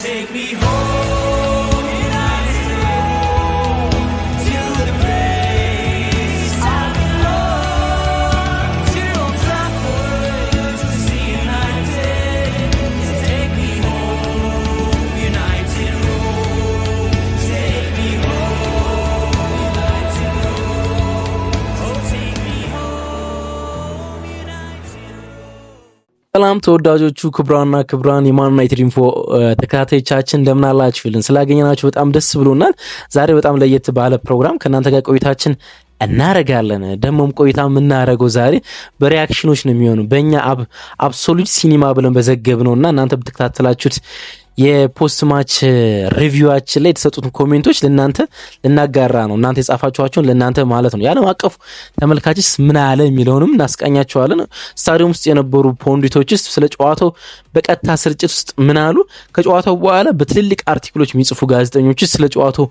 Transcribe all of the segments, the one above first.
Take me home, United, to the place I belong. To Old Trafford, to see United. Take me home, United Road. Take me home, United Road. Oh, take me home, United Road. ሰላም ተወዳጆቹ ክብራና ክብራን የማን ዩናይትድ ኢንፎ ተከታታዮቻችን እንደምን አላችሁልን? ስላገኘናችሁ በጣም ደስ ብሎናል። ዛሬ በጣም ለየት ባለ ፕሮግራም ከእናንተ ጋር ቆይታችን እናረጋለን። ደሞም ቆይታ የምናረገው ዛሬ በሪአክሽኖች ነው የሚሆነው በእኛ አብሶሉት ሲኒማ ብለን በዘገብነውና እናንተ በተከታተላችሁት የፖስት ማች ሪቪዋችን ላይ የተሰጡትን ኮሜንቶች ለናንተ ልናጋራ ነው። እናንተ የጻፋችኋቸውን ለናንተ ማለት ነው። የዓለም አቀፉ ተመልካችስ ምን አለ የሚለውንም እናስቃኛቸዋለን። ስታዲየም ውስጥ የነበሩ ፖንዲቶችስ ስለ ጨዋታው በቀጥታ ስርጭት ውስጥ ምን አሉ፣ ከጨዋታው በኋላ በትልልቅ አርቲክሎች የሚጽፉ ጋዜጠኞችስ ስለ ጨዋታው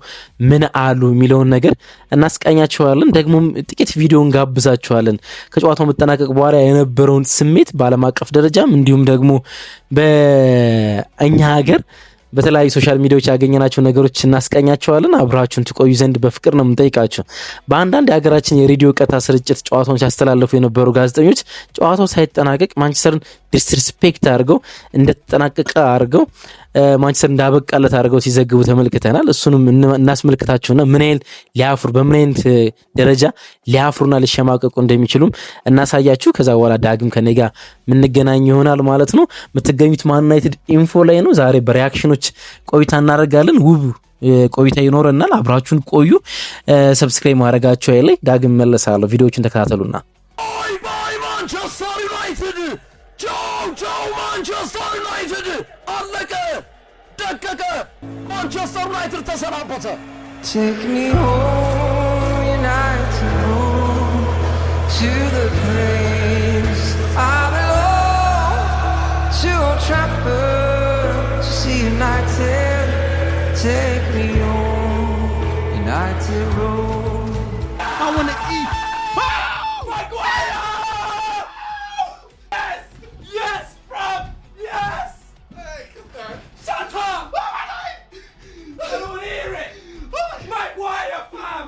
ምን አሉ የሚለውን ነገር እናስቃኛቸዋለን። ደግሞም ጥቂት ቪዲዮን ጋብዛቸዋለን ከጨዋታው መጠናቀቅ በኋላ የነበረውን ስሜት በዓለም አቀፍ ደረጃም እንዲሁም ደግሞ በእኛ ሀገር በተለያዩ ሶሻል ሚዲያዎች ያገኘናቸው ነገሮች እናስቀኛቸዋለን። አብራችሁን ትቆዩ ዘንድ በፍቅር ነው የምንጠይቃችሁ። በአንዳንድ የሀገራችን የሬዲዮ ቀጥታ ስርጭት ጨዋታውን ሲያስተላልፉ የነበሩ ጋዜጠኞች ጨዋታው ሳይጠናቀቅ ማንቸስተርን ዲስሪስፔክት አድርገው እንደተጠናቀቀ አድርገው ማንቸስተር እንዳበቃለት አድርገው ሲዘግቡ ተመልክተናል። እሱንም እናስመልክታችሁና ምን አይነት ሊያፍሩ በምን አይነት ደረጃ ሊያፍሩና ሊሸማቀቁ እንደሚችሉም እናሳያችሁ። ከዛ በኋላ ዳግም ከኔ ጋር የምንገናኝ ይሆናል ማለት ነው። የምትገኙት ማን ዩናይትድ ኢንፎ ላይ ነው። ዛሬ በሪአክሽኖች ቆይታ እናደርጋለን። ውብ ቆይታ ይኖረናል። አብራችሁን ቆዩ። ሰብስክራይብ ማድረጋችሁ አይለይ። ዳግም መለሳለሁ። ቪዲዮዎችን ተከታተሉና ባይ ማንቸስተር ዩናይትድ ጆው ማንቸስተር ዩናይትድ አለቀ ደቀቀ። ማንቸስተር ዩናይትድ ተሰናበተ። Take me home, United Road, to the place I belong. To Old Trafford, to see United. Take me home, United Road. I want to eat. Maguire! Yes, bro. Yes. Hey, come on. Shut up. I don't hear it. Maguire, fam.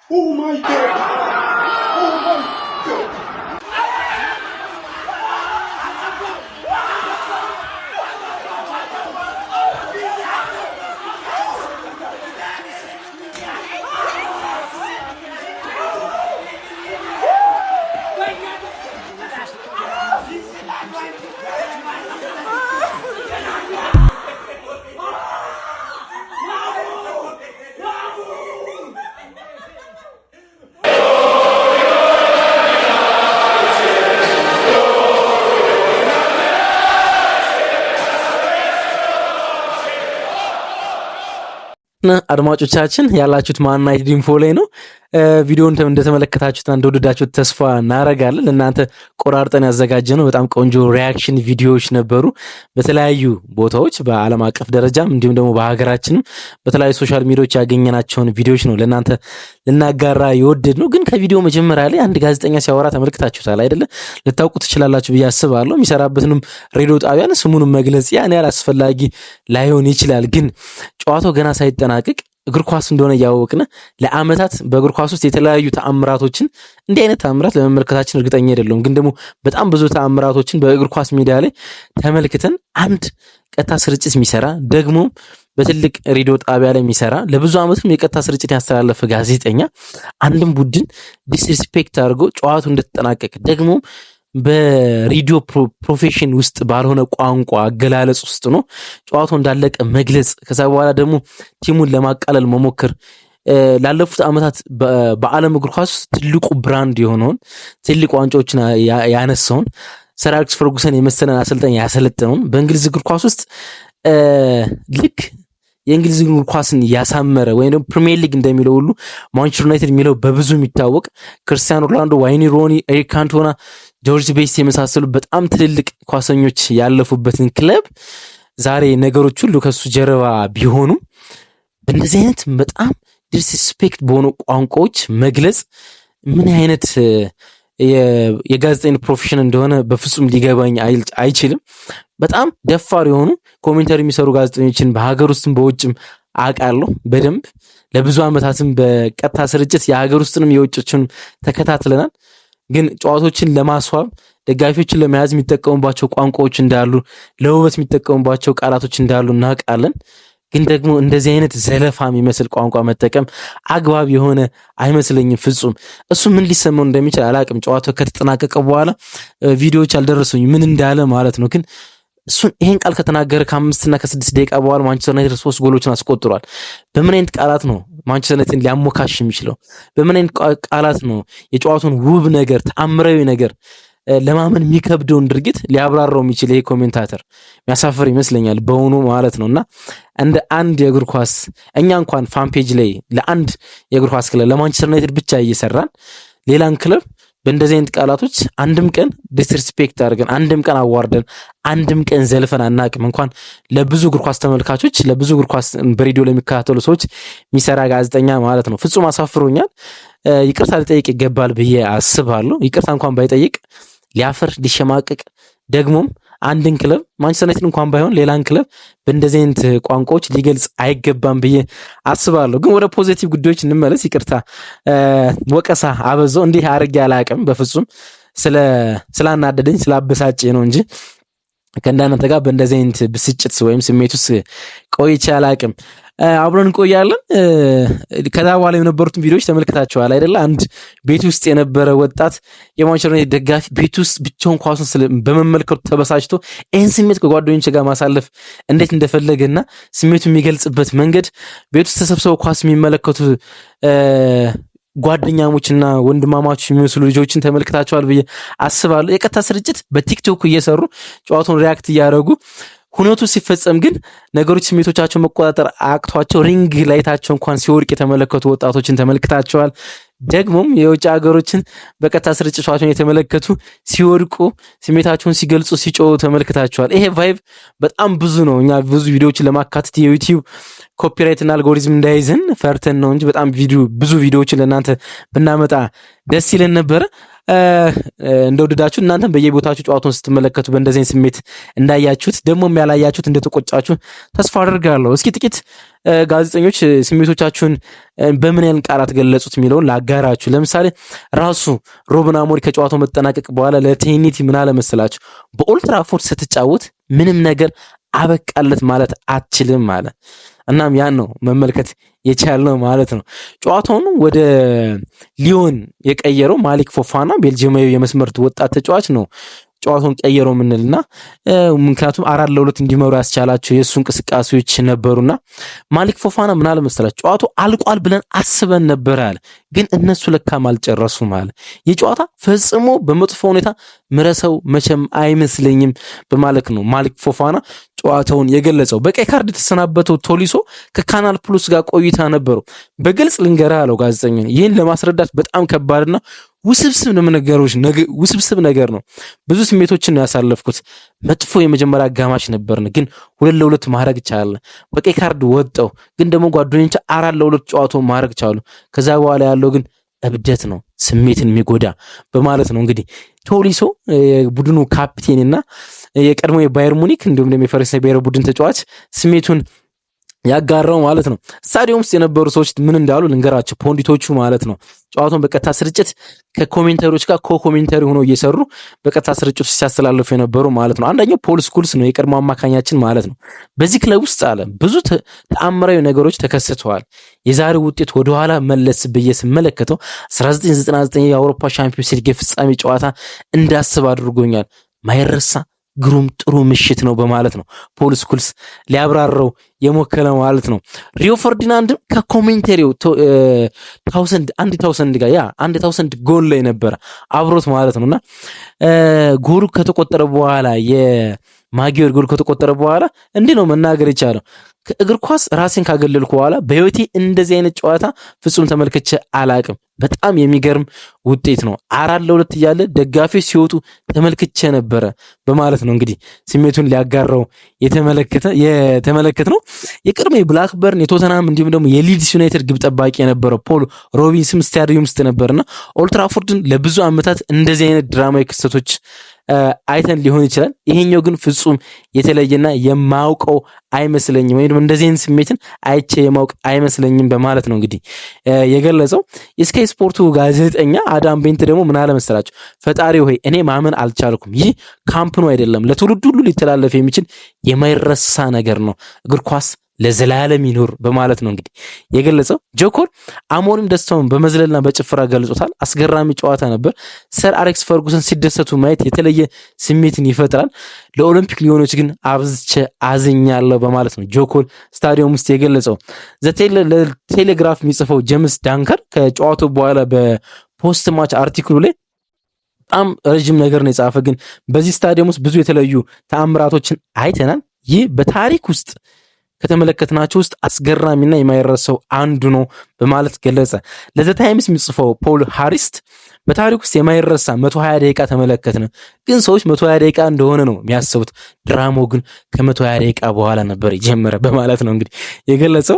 Oh my God! Oh my God! አድማጮቻችን ያላችሁት ማን ዩናይትድ ኢንፎ ላይ ነው። ቪዲዮውን እንደተመለከታችሁት እንደወደዳችሁት ተስፋ እናረጋለን። እናንተ ቆራርጠን ያዘጋጀነው በጣም ቆንጆ ሪአክሽን ቪዲዮዎች ነበሩ። በተለያዩ ቦታዎች በዓለም አቀፍ ደረጃም እንዲሁም ደግሞ በሀገራችንም በተለያዩ ሶሻል ሚዲያዎች ያገኘናቸውን ቪዲዮዎች ነው ለእናንተ ልናጋራ የወደድ ነው። ግን ከቪዲዮ መጀመሪያ ላይ አንድ ጋዜጠኛ ሲያወራ ተመልክታችሁታል አይደለ? ልታውቁ ትችላላችሁ ብዬ አስባለሁ። የሚሰራበትንም ሬዲዮ ጣቢያን ስሙንም መግለጽ ያን ያህል አስፈላጊ ላይሆን ይችላል። ግን ጨዋታው ገና ሳይጠናቀቅ እግር ኳስ እንደሆነ ያወቅነ ለአመታት በእግር ኳስ ውስጥ የተለያዩ ተአምራቶችን እንዲህ አይነት ተአምራት ለመመልከታችን እርግጠኛ አይደለም። ግን ደግሞ በጣም ብዙ ተአምራቶችን በእግር ኳስ ሜዳ ላይ ተመልክተን አንድ ቀጥታ ስርጭት የሚሰራ ደግሞ በትልቅ ሬዲዮ ጣቢያ ላይ የሚሰራ ለብዙ አመትም የቀጥታ ስርጭት ያስተላለፈ ጋዜጠኛ አንድም ቡድን ዲስሪስፔክት አድርጎ ጨዋታው እንደተጠናቀቀ ደግሞ በሬዲዮ ፕሮፌሽን ውስጥ ባልሆነ ቋንቋ አገላለጽ ውስጥ ነው ጨዋታው እንዳለቀ መግለጽ። ከዛ በኋላ ደግሞ ቲሙን ለማቃለል መሞከር ላለፉት አመታት በዓለም እግር ኳስ ትልቁ ብራንድ የሆነውን ትልቁ ዋንጫዎችን ያነሳውን ሰር አሌክስ ፈርጉሰን የመሰለን አሰልጣኝ ያሰለጠነውን በእንግሊዝ እግር ኳስ ውስጥ ልክ የእንግሊዝ እግር ኳስን ያሳመረ ወይም ደግሞ ፕሪሚየር ሊግ እንደሚለው ሁሉ ማንቸስተር ዩናይትድ የሚለው በብዙ የሚታወቅ ክርስቲያኖ ሮናልዶ፣ ዋይኒ ሮኒ፣ ኤሪክ ካንቶና፣ ጆርጅ ቤስት የመሳሰሉ በጣም ትልልቅ ኳሰኞች ያለፉበትን ክለብ ዛሬ ነገሮች ሁሉ ከሱ ጀርባ ቢሆኑም በእንደዚህ አይነት በጣም ዲስሪስፔክት በሆኑ ቋንቋዎች መግለጽ ምን አይነት የጋዜጠኝነት ፕሮፌሽን እንደሆነ በፍጹም ሊገባኝ አይችልም። በጣም ደፋር የሆኑ ኮሜንተሪ የሚሰሩ ጋዜጠኞችን በሀገር ውስጥም በውጭም አውቃለሁ በደንብ ለብዙ ዓመታትም በቀጥታ ስርጭት የሀገር ውስጥንም የውጭዎችን ተከታትለናል። ግን ጨዋታዎችን ለማስዋብ ደጋፊዎችን ለመያዝ የሚጠቀሙባቸው ቋንቋዎች እንዳሉ፣ ለውበት የሚጠቀሙባቸው ቃላቶች እንዳሉ እናውቃለን። ግን ደግሞ እንደዚህ አይነት ዘለፋ የሚመስል ቋንቋ መጠቀም አግባብ የሆነ አይመስለኝም ፍጹም። እሱ ምን ሊሰማው እንደሚችል አላቅም። ጨዋታው ከተጠናቀቀ በኋላ ቪዲዮዎች አልደረሱኝ ምን እንዳለ ማለት ነው። ግን እሱን ይሄን ቃል ከተናገረ ከ5 እና 6 ደቂቃ በኋላ ማንቸስተር ዩናይትድ 3 ጎሎችን አስቆጥሯል። በምን አይነት ቃላት ነው ማንቸስተር ዩናይትድን ሊያሞካሽ የሚችለው? በምን አይነት ቃላት ነው የጨዋታውን ውብ ነገር ተአምራዊ ነገር ለማመን የሚከብደውን ድርጊት ሊያብራራው የሚችል? ይሄ ኮሜንታተር የሚያሳፍር ይመስለኛል በሆኑ ማለት ነውና እንደ አንድ የእግር ኳስ እኛ እንኳን ፋን ፔጅ ላይ ለአንድ የእግር ኳስ ክለብ ለማንቸስተር ዩናይትድ ብቻ እየሰራን ሌላን ክለብ በእንደዚህ አይነት ቃላቶች አንድም ቀን ዲስሪስፔክት አድርገን አንድም ቀን አዋርደን አንድም ቀን ዘልፈን አናቅም። እንኳን ለብዙ እግር ኳስ ተመልካቾች ለብዙ እግር ኳስ በሬዲዮ ለሚከታተሉ ሰዎች የሚሰራ ጋዜጠኛ ማለት ነው። ፍጹም አሳፍሮኛል። ይቅርታ ሊጠይቅ ይገባል ብዬ አስባለሁ። ይቅርታ እንኳን ባይጠይቅ ሊያፍር ሊሸማቀቅ ደግሞም አንድን ክለብ ማንቸስተር ዩናይትድ እንኳን ባይሆን ሌላን ክለብ በእንደዚህ አይነት ቋንቋዎች ሊገልጽ አይገባም ብዬ አስባለሁ። ግን ወደ ፖዚቲቭ ጉዳዮች እንመለስ። ይቅርታ ወቀሳ አበዛው እንዲህ አድርጌ አላቅም። በፍጹም ስላናደደኝ ስላበሳጨ ነው እንጂ ከእንዳንተ ጋር በእንደዚህ አይነት ብስጭት ወይም ስሜት ውስጥ ቆይቼ አላቅም። አብረን እንቆያለን። ከዛ በኋላ የነበሩትን ቪዲዮዎች ተመልክታችኋል አይደለ? አንድ ቤት ውስጥ የነበረ ወጣት የማንቸስተር ዩናይትድ ደጋፊ ቤት ውስጥ ብቻውን ኳሱን በመመልከቱ ተበሳጭቶ ይህን ስሜት ከጓደኞች ጋር ማሳለፍ እንዴት እንደፈለገና ስሜቱ የሚገልጽበት መንገድ ቤት ውስጥ ተሰብስበው ኳስ የሚመለከቱ ጓደኛሞችና ወንድማማቾች የሚመስሉ ልጆችን ተመልክታችኋል ብዬ አስባለሁ። የቀጥታ ስርጭት በቲክቶክ እየሰሩ ጨዋታውን ሪያክት እያደረጉ ሁነቱ ሲፈጸም ግን ነገሮች ስሜቶቻቸው መቆጣጠር አቅቷቸው ሪንግ ላይታቸው እንኳን ሲወርቅ የተመለከቱ ወጣቶችን ተመልክታቸዋል። ደግሞም የውጭ ሀገሮችን በቀጥታ ስርጭታቸውን የተመለከቱ ሲወድቁ ስሜታቸውን ሲገልጹ ሲጮሁ ተመልክታቸዋል። ይሄ ቫይብ በጣም ብዙ ነው። እኛ ብዙ ቪዲዮዎችን ለማካተት የዩቲዩብ ኮፒራይት እና አልጎሪዝም እንዳይዝን ፈርተን ነው እንጂ በጣም ብዙ ቪዲዮዎችን ለእናንተ ብናመጣ ደስ ይለን ነበረ። እንደወደዳችሁ እናንተም በየቦታችሁ ጨዋታውን ስትመለከቱ በእንደዚህ ስሜት እንዳያችሁት ደግሞም ያላያችሁት እንደተቆጫችሁ ተስፋ አደርጋለሁ። እስኪ ጥቂት ጋዜጠኞች ስሜቶቻችሁን በምን ያህል ቃላት ገለጹት የሚለውን ላጋራችሁ። ለምሳሌ ራሱ ሩበን አሞሪም ከጨዋታው መጠናቀቅ በኋላ ለቴኒቲ ምን አለ መሰላችሁ? በኦልድ ትራፎርድ ስትጫወት ምንም ነገር አበቃለት ማለት አትችልም አለ። እናም ያን ነው መመልከት የቻልነው ማለት ነው። ጨዋታውን ወደ ሊዮን የቀየረው ማሊክ ፎፋና ቤልጂየማዊ የመስመር ወጣት ተጫዋች ነው ጨዋታውን ቀየረው ምንልና ምክንያቱም 4-2 እንዲመሩ ያስቻላቸው የሱ እንቅስቃሴዎች ነበሩና ማሊክ ፎፋና ምን አለ መሰላችሁ? ጨዋታው አልቋል ብለን አስበን ነበር አለ። ግን እነሱ ለካም አልጨረሱም አለ። የጨዋታ ፈጽሞ በመጥፎ ሁኔታ ምረሰው መቼም አይመስለኝም በማለት ነው ማሊክ ፎፋና ጨዋታውን የገለጸው። በቀይ ካርድ የተሰናበተው ቶሊሶ ከካናል ፕሉስ ጋር ቆይታ ነበረው። በግልጽ ልንገርህ አለው ጋዜጠኛ፣ ይህን ለማስረዳት በጣም ከባድና ውስብስብ ነገር ነው። ብዙ ስሜቶችን ያሳለፍኩት መጥፎ የመጀመሪያ አጋማሽ ነበርን፣ ግን 2-2 ማድረግ ቻለ። በቀይ ካርድ ወጣው፣ ግን ደግሞ ጓደኞች 4-2 ጨዋታው ማድረግ ቻሉ። ከዛ በኋላ ያለው ግን እብደት ነው፣ ስሜትን የሚጎዳ በማለት ነው። እንግዲህ ቶሊሶ ቡድኑ ካፕቴንና የቀድሞ የባየር ሙኒክ እንዲሁም ደግሞ የፈረንሳይ ብሔራዊ ቡድን ተጫዋች ስሜቱን ያጋራው ማለት ነው። ስታዲየም ውስጥ የነበሩ ሰዎች ምን እንዳሉ ልንገራቸው፣ ፖንዲቶቹ ማለት ነው። ጨዋታውን በቀጥታ ስርጭት ከኮሜንተሪዎች ጋር ኮሜንተሪ ሆነው እየሰሩ በቀጥታ ስርጭት ሲያስተላልፉ የነበሩ ማለት ነው። አንደኛው ፖል ስኩልስ ነው፣ የቀድሞ አማካኛችን ማለት ነው። በዚህ ክለብ ውስጥ አለ ብዙ ተአምራዊ ነገሮች ተከስተዋል። የዛሬው ውጤት ወደኋላ መለስ ብዬ ስመለከተው 1999 የአውሮፓ ሻምፒዮንስ ሊግ ፍጻሜ ጨዋታ እንዳስብ አድርጎኛል። ማይረሳ ግሩም ጥሩ ምሽት ነው በማለት ነው ፖል ስኩልስ ሊያብራራው የሞከረ ማለት ነው። ሪዮ ፈርዲናንድም ከኮሜንተሪው አንድ ታውሰንድ ጎል ላይ ነበረ አብሮት ማለት ነውና ጎሉ ከተቆጠረ በኋላ የማጊዮር ጎል ከተቆጠረ በኋላ እንዲህ ነው መናገር የቻለው። ከእግር ኳስ ራሴን ካገለልኩ በኋላ በህይወቴ እንደዚህ አይነት ጨዋታ ፍጹም ተመልክቼ አላቅም። በጣም የሚገርም ውጤት ነው። 4-2 እያለ ደጋፊዎች ሲወጡ ተመልክቼ ነበረ በማለት ነው እንግዲህ ስሜቱን ሊያጋራው የተመለከት ነው። የቀድሞ የብላክበርን የቶተናም እንዲሁም ደግሞ የሊድስ ዩናይትድ ግብ ጠባቂ የነበረው ፖል ሮቢንስም ስታዲየም ውስጥ ነበርና ኦልድ ትራፎርድን ለብዙ ዓመታት እንደዚህ አይነት ድራማዊ ክስተቶች አይተን ሊሆን ይችላል። ይሄኛው ግን ፍጹም የተለየና የማውቀው አይመስለኝም፣ ወይም እንደዚህ አይነት ስሜትን አይቼ የማውቅ አይመስለኝም በማለት ነው እንግዲህ የገለጸው። የስካይ ስፖርቱ ጋዜጠኛ አዳም ቤንት ደግሞ ምን አለ መሰላችሁ? ፈጣሪ ሆይ እኔ ማመን አልቻልኩም። ይህ ካምፕ ኑ አይደለም፣ ለትውልድ ሁሉ ሊተላለፍ የሚችል የማይረሳ ነገር ነው። እግር ኳስ ለዘላለም ይኖር በማለት ነው እንግዲህ የገለጸው። ጆኮር አሞሪም ደስታውን በመዝለልና በጭፈራ ገልጾታል። አስገራሚ ጨዋታ ነበር። ሰር አሌክስ ፈርጉሰን ሲደሰቱ ማየት የተለየ ስሜትን ይፈጥራል። ለኦሎምፒክ ሊሆኖች ግን አብዝቼ አዝኛለሁ በማለት ነው ጆኮር ስታዲየም ውስጥ የገለጸው። ለቴሌግራፍ የሚጽፈው ጄምስ ዳንከር ከጨዋታው በኋላ በፖስት ማች አርቲክሉ ላይ በጣም ረጅም ነገር ነው የጻፈ። ግን በዚህ ስታዲየም ውስጥ ብዙ የተለዩ ተአምራቶችን አይተናል። ይህ በታሪክ ውስጥ ከተመለከትናቸው ውስጥ አስገራሚና የማይረሳው አንዱ ነው በማለት ገለጸ። ለዘ ታይምስ የሚጽፈው ፖል ሃሪስት በታሪክ ውስጥ የማይረሳ 120 ደቂቃ ተመለከትን፣ ግን ሰዎች 120 ደቂቃ እንደሆነ ነው የሚያስቡት፣ ድራማው ግን ከ120 ደቂቃ በኋላ ነበር የጀመረ በማለት ነው እንግዲህ የገለጸው።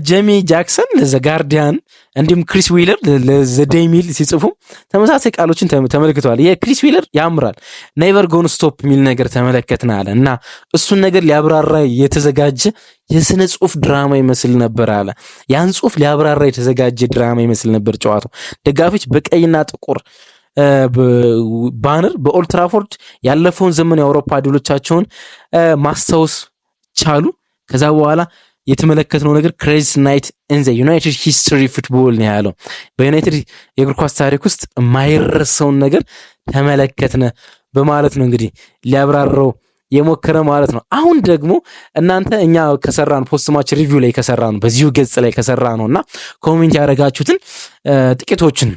ጄሚ ጃክሰን ለዘ ጋርዲያን እንዲሁም ክሪስ ዊለር ለዘ ዴይሊ ሜል ሲጽፉ ተመሳሳይ ቃሎችን ተመልክተዋል። የክሪስ ዊለር ያምራል፣ ኔቨር ጎን ስቶፕ የሚል ነገር ተመለከትን አለ እና እሱን ነገር ሊያብራራ የተዘጋጀ የስነ ጽሁፍ ድራማ ይመስል ነበር አለ። ያን ጽሁፍ ሊያብራራ የተዘጋጀ ድራማ ይመስል ነበር ጨዋታው። ደጋፊዎች በቀይና ጥቁር ባነር በኦልድ ትራፎርድ ያለፈውን ዘመን የአውሮፓ ድሎቻቸውን ማስታወስ ቻሉ። ከዛ በኋላ የተመለከትነው ነገር ክሬዚ ናይት ኢን ዘ ዩናይትድ ሂስትሪ ፉትቦል ነው ያለው። በዩናይትድ የእግር ኳስ ታሪክ ውስጥ የማይረሳውን ነገር ተመለከትነ በማለት ነው እንግዲህ ሊያብራራው የሞከረ ማለት ነው። አሁን ደግሞ እናንተ እኛ ከሰራን ፖስት ማች ሪቪው ላይ ከሰራን በዚሁ ገጽ ላይ ከሰራ ነውና ኮሜንት ያደረጋችሁትን ጥቂቶችን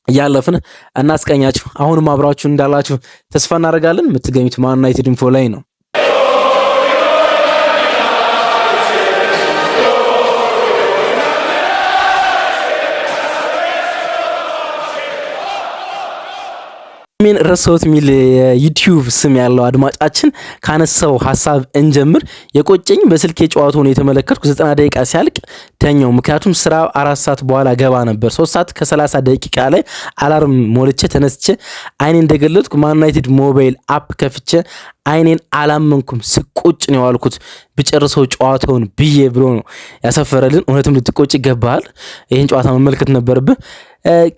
እያለፍን እናስቀኛችሁ። አሁንም አብራችሁ እንዳላችሁ ተስፋ እናደርጋለን። የምትገኙት ማን ዩናይትድ ኢንፎ ላይ ነው። ምን ረሶት ሚል ዩቲዩብ ስም ያለው አድማጫችን ካነሳው ሐሳብ እንጀምር። የቆጨኝ በስልክ የጨዋታውን የተመለከትኩ 90 ደቂቃ ሲያልቅ ተኛው። ምክንያቱም ስራ 4 ሰዓት በኋላ ገባ ነበር። 3 ሰዓት ከ30 ደቂቃ ላይ አላርም ሞልቼ ተነስቼ አይኔን እንደገለጥኩ ማን ዩናይትድ ሞባይል አፕ ከፍቼ አይኔን አላመንኩም። ስቆጭ ነው ያልኩት ብጨርሰው ጨዋታውን ብዬ ብሎ ነው ያሰፈረልን። እውነትም ልትቆጭ ይገባል። ይሄን ጨዋታ መመልከት ነበርብህ።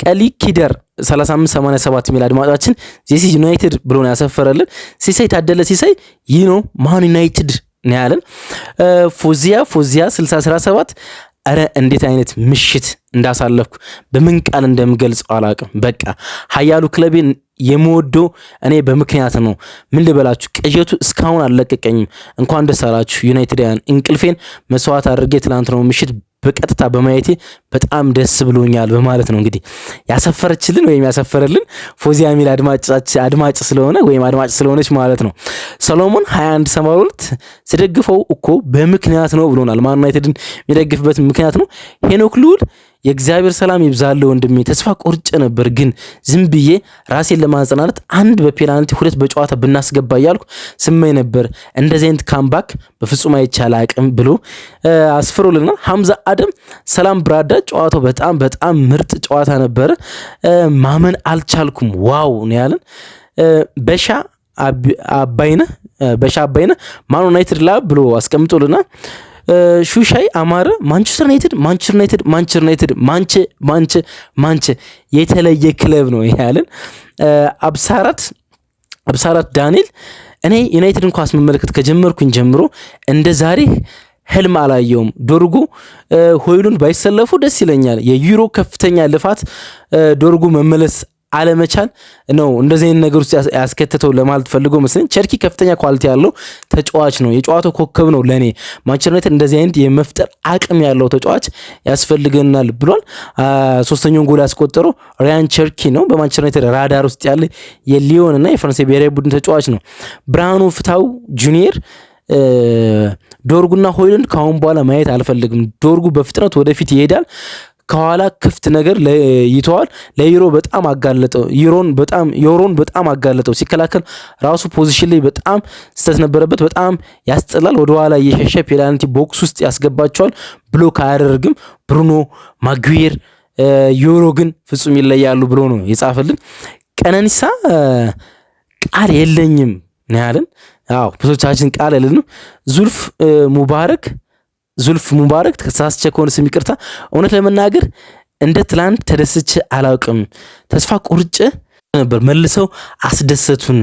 ቀሊ ኪደር 3587 ሚል አድማጫችን ዚስ ዩናይትድ ብሎ ነው ያሰፈረልን። ሲሳይ ታደለ ሲሳይ ይህ ነው ማን ዩናይትድ ነው ያለን። ፎዚያ 6017 አረ እንዴት አይነት ምሽት እንዳሳለፍኩ በምን ቃል እንደምገልጸው አላውቅም። በቃ ሀያሉ ክለቤን የምወደው እኔ በምክንያት ነው። ምን ልበላችሁ፣ ቅዠቱ እስካሁን አልለቀቀኝም። እንኳን ደስ አላችሁ ዩናይትድያን። እንቅልፌን መስዋዕት አድርጌ ትላንት ነው ምሽት በቀጥታ በማየቴ በጣም ደስ ብሎኛል በማለት ነው እንግዲህ ያሰፈረችልን ወይም ያሰፈረልን ፎዚያ ሚል አድማጭ ስለሆነ ወይም አድማጭ ስለሆነች ማለት ነው። ሰሎሞን 2172 ስደግፈው እኮ በምክንያት ነው ብሎናል። ማን ዩናይትድን የሚደግፍበት ምክንያት ነው። ሄኖክ ልዑል የእግዚአብሔር ሰላም ይብዛል ወንድሜ፣ ተስፋ ቆርጬ ነበር ግን ዝም ብዬ ራሴን ለማጽናናት 1 በፔናልቲ 2 በጨዋታ ብናስገባ እያልኩ ስመኝ ነበር። እንደዚህ አይነት ካምባክ በፍጹም አይቻል አቅም ብሎ አስፍሮልናል። ሐምዛ አደም ሰላም ብራዳ፣ ጨዋታው በጣም ምርጥ ጨዋታ ነበር፣ ማመን አልቻልኩም ዋው ነው ያለን። በሻ አባይነ ማን ዩናይትድ ላ ብሎ አስቀምጦልናል። ሹሻይ አማረ ማንቸስተር ዩናይትድ ማንቸ የተለየ ክለብ ነው ያለን። አብሳራት ዳንኤል እኔ ዩናይትድን ኳስ መመልከት ከጀመርኩኝ ጀምሮ እንደ ዛሬ ህልም አላየውም። ዶርጉ ሆይሉንድ ባይሰለፉ ደስ ይለኛል። የዩሮ ከፍተኛ ልፋት ዶርጉ መመለስ አለመቻል ነው እንደዚህ አይነት ነገር ውስጥ ያስከተተው ለማለት ፈልጎ መስለኝ። ቸርኪ ከፍተኛ ኳሊቲ ያለው ተጫዋች ነው፣ የጨዋታው ኮከብ ነው ለኔ። ማንቸስተር ዩናይትድ እንደዚህ አይነት የመፍጠር አቅም ያለው ተጫዋች ያስፈልገናል ብሏል። ሶስተኛውን ጎል ያስቆጠረው ራያን ቸርኪ ነው። በማንቸስተር ዩናይትድ ራዳር ውስጥ ያለ የሊዮን እና የፈረንሳይ ብሔራዊ ቡድን ተጫዋች ነው። ብርሃኑ ፍታው ጁኒየር ዶርጉና ሆይሉንድ ካሁን በኋላ ማየት አልፈልግም። ዶርጉ በፍጥነት ወደፊት ይሄዳል። ከኋላ ክፍት ነገር ይተዋል። ለዩሮ በጣም አጋለጠው። ዩሮን በጣም አጋለጠው። ሲከላከል ራሱ ፖዚሽን ላይ በጣም ስተት ነበረበት። በጣም ያስጠላል። ወደ ኋላ እየሸሸ ፔናልቲ ቦክስ ውስጥ ያስገባቸዋል። ብሎክ አያደርግም። ብሩኖ ማጉዌር ዩሮ ግን ፍጹም ይለያሉ ብሎ ነው የጻፈልን። ቀነኒሳ ቃል የለኝም ነው ያለን። አዎ ብዙዎቻችን ቃል የለንም። ዙልፍ ሙባረክ ተሳስቼ ከሆነ ስም ይቅርታ። እውነት ለመናገር እንደ ትላንት ተደስቼ አላውቅም። ተስፋ ቁርጬ ነበር፣ መልሰው አስደሰቱን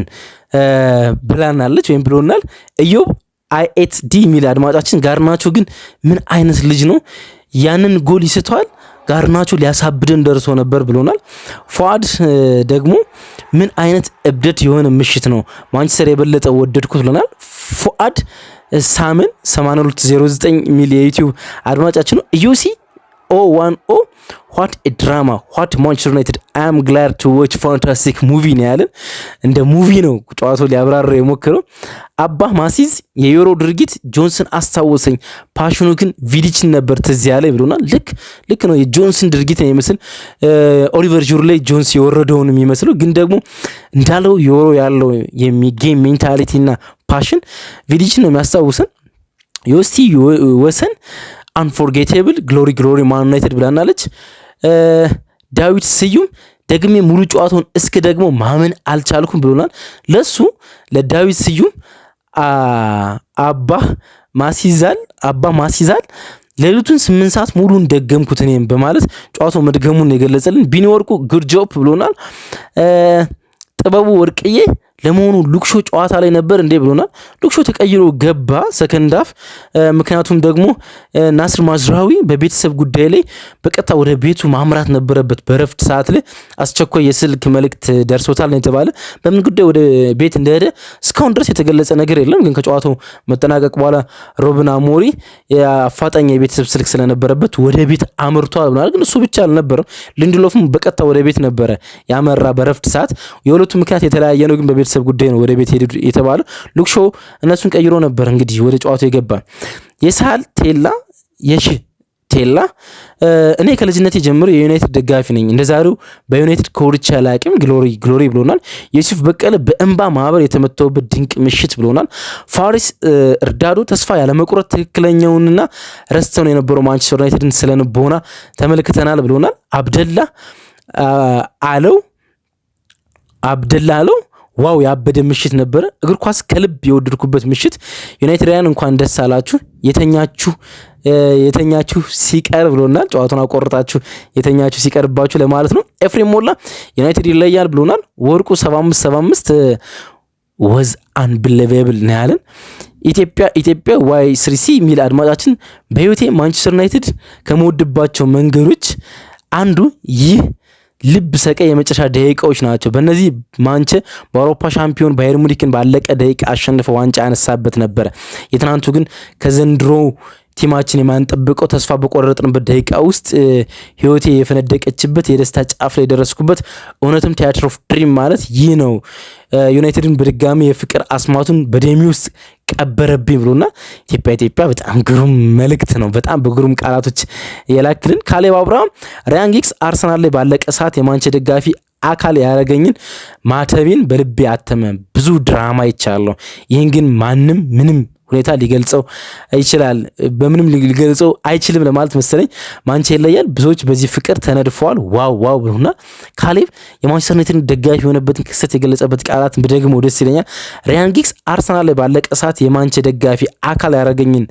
ብላናለች ወይም ብሎናል። ኢዮብ IHD የሚል አድማጫችን ጋርናቾ ግን ምን አይነት ልጅ ነው ያንን ጎል ይስተዋል፣ ጋርናቾ ሊያሳብደን ደርሶ ነበር ብሎናል። ፉአድ ደግሞ ምን አይነት እብደት የሆነ ምሽት ነው፣ ማንቸስተር የበለጠ ወደድኩት ብሎናል። ፉአድ ሳምን 8209 ሚል የዩቲዩብ አድማጫችን ነው። ኢዩሲ O10 what a drama what Manchester United I am glad to watch fantastic movie ነው ያለን። እንደ ሙቪ ነው ጨዋታው ሊያብራራ የሞከረው። አባ ማሲዝ የዩሮ ድርጊት ጆንሰን አስታወሰኝ፣ ፓሽኑ ግን ቪዲችን ነበር ትዝ ያለ ብሎናል። ልክ ነው። የጆንሰን ድርጊት ነው የሚመስል ኦሊቨር ጁር ላይ ጆንስ የወረደውን የሚመስለው፣ ግን ደግሞ እንዳለው ዩሮ ያለው የሚጌም ሜንታሊቲና ፓሽን ቪዲችን ነው የሚያስታውሰን። ዮስቲ ወሰን አንፎርጌቴብል ግሎሪ ማን ዩናይትድ ብላናለች። ዳዊት ስዩም ደግሜ ሙሉ ጨዋታውን እስከ ደግሞ ማመን አልቻልኩም ብሎናል። ለሱ ለዳዊት ስዩም አባ ማሲዛል ሌሊቱን 8 ሰዓት ሙሉን ደገምኩት እኔም በማለት ጨዋታው መድገሙን የገለጸልን። ቢኒ ወርቁ ጉድ ጆብ ብሎናል። ጥበቡ ወርቅዬ ለመሆኑ ሉክሾ ጨዋታ ላይ ነበር እንዴ ብሎናል። ሉክሾ ተቀይሮ ገባ ሰከንድ ሃፍ። ምክንያቱም ደግሞ ናስር ማዝራዊ በቤተሰብ ጉዳይ ላይ በቀጥታ ወደ ቤቱ ማምራት ነበረበት። በረፍት ሰዓት ላይ አስቸኳይ የስልክ መልእክት ደርሶታል ነው የተባለ። በምን ጉዳይ ወደ ቤት እንደሄደ እስካሁን ድረስ የተገለጸ ነገር የለም። ግን ከጨዋታው መጠናቀቅ በኋላ ሮብን አሞሪ አፋጣኝ የቤተሰብ ስልክ ስለነበረበት ወደ ቤት አምርቷል ብሏል። ግን እሱ ብቻ አልነበረም፣ ሊንድሎፍም በቀጥታ ወደ ቤት ነበረ ያመራ በረፍት ሰዓት። የሁለቱ ምክንያት የተለያየ ነው፣ ግን በቤተሰብ ጉዳይ ነው ወደ ቤት ሄዱ የተባለው። ሉክሾ እነሱን ቀይሮ ነበር እንግዲህ ወደ ጨዋታው የገባ። የሳል ቴላ እኔ ከልጅነቴ ጀምሮ የዩናይትድ ደጋፊ ነኝ፣ እንደዛሬው በዩናይትድ ኮርቻ ላቂም ግሎሪ ብሎናል። ዩሱፍ በቀለ በእንባ ማህበር የተመተውበት ድንቅ ምሽት ብሎናል። ፋሪስ እርዳዶ ተስፋ ያለመቁረጥ ትክክለኛውንና ረስተው የነበረው ማንቸስተር ዩናይትድን ስለንቦና ተመልክተናል ብሎናል። አብደላ አለው ዋው ያበደ ምሽት ነበረ። እግር ኳስ ከልብ የወደድኩበት ምሽት። ዩናይትድያን እንኳን ደስ አላችሁ የተኛችሁ ሲቀር ብሎናል። ጨዋታውን አቆርጣችሁ የተኛችሁ ሲቀርባችሁ ለማለት ነው። ኤፍሬም ሞላ ዩናይትድ ይለያል ብሎናል። ወርቁ 75 ወዝ አንብሌቬብል ነው ያለን። ኢትዮጵያ Y3C የሚል አድማጫችን በህይወቴ ማንቸስተር ዩናይትድ ከመወድባቸው መንገዶች አንዱ ይህ ልብ ሰቀይ የመጨረሻ ደቂቃዎች ናቸው። በእነዚህ ማንቸ በአውሮፓ ሻምፒዮን ባየር ሙኒክን ባለቀ ደቂቃ አሸንፈው ዋንጫ ያነሳበት ነበረ። የትናንቱ ግን ከዘንድሮ ቲማችን የማንጠብቀው ተስፋ በቆረጥንበት ደቂቃ ውስጥ ህይወቴ የፈነደቀችበት የደስታ ጫፍ ላይ ደረስኩበት። እውነትም ቲያትር ኦፍ ድሪም ማለት ይህ ነው። ዩናይትድን በድጋሚ የፍቅር አስማቱን በደሚ ውስጥ ቀበረብኝ ብሎና ኢትዮጵያ በጣም ግሩም መልእክት ነው። በጣም በግሩም ቃላቶች የላክልን። ካሌብ አብርሃም ራያን ጊግስ አርሰናል ላይ ባለቀ ሰዓት የማንቸ ደጋፊ አካል ያደረገኝን ማተቤን በልቤ አተመ። ብዙ ድራማ ይቻለሁ። ይህን ግን ማንም ምንም ሁኔታ ሊገልጸው ይችላል፣ በምንም ሊገልጸው አይችልም ለማለት መሰለኝ። ማንቸ ይለያል። ብዙዎች በዚህ ፍቅር ተነድፈዋል። ዋው ብሎና ካሌብ የማንቸስተር ዩናይትድ ደጋፊ የሆነበትን ክስተት የገለጸበት ቃላት በደግሞ ደስ ይለኛል። ራያን ጊግስ አርሰናል ላይ ባለቀ ሰዓት የማንቸ ደጋፊ አካል ያደረገኝን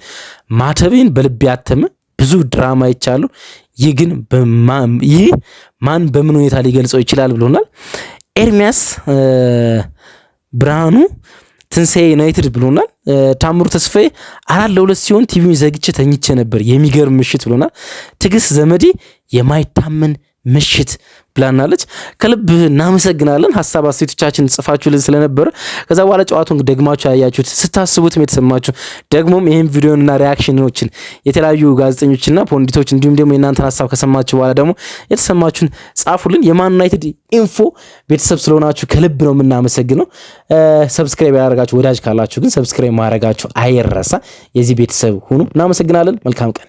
ማተቤን በልቤ አተመ። ብዙ ድራማ ይቻሉ። ይህ ግን ማን በምን ሁኔታ ሊገልጸው ይችላል ብሎናል። ኤርሚያስ ብርሃኑ ትንሳኤ ዩናይትድ ብሎናል። ታምሩ ተስፋዬ 4-2 ሲሆን ቲቪውን ዘግቼ ተኝቼ ነበር፣ የሚገርም ምሽት ብሎናል። ትግስት ዘመዴ የማይታመን ምሽት ብላናለች። ከልብ እናመሰግናለን። ሀሳብ አስተያየቶቻችን ጽፋችሁልን ስለነበረ ከዛ በኋላ ጨዋታውን ደግማችሁ ያያችሁት ስታስቡትም የተሰማችሁ ደግሞም ይሄን ቪዲዮና ሪአክሽኖችን የተለያዩ ጋዜጠኞችና ፖንዲቶች እንዲሁም ደግሞ የእናንተን ሀሳብ ከሰማችሁ በኋላ ደግሞ የተሰማችሁን ጻፉልን። የማን ዩናይትድ ኢንፎ ቤተሰብ ስለሆናችሁ ከልብ ነው የምናመሰግነው። ሰብስክራይብ ያደርጋችሁ ወዳጅ ካላችሁ ግን ሰብስክራይብ ማድረጋችሁ አይረሳ። የዚህ ቤተሰብ ሁኑ። እናመሰግናለን። መልካም ቀን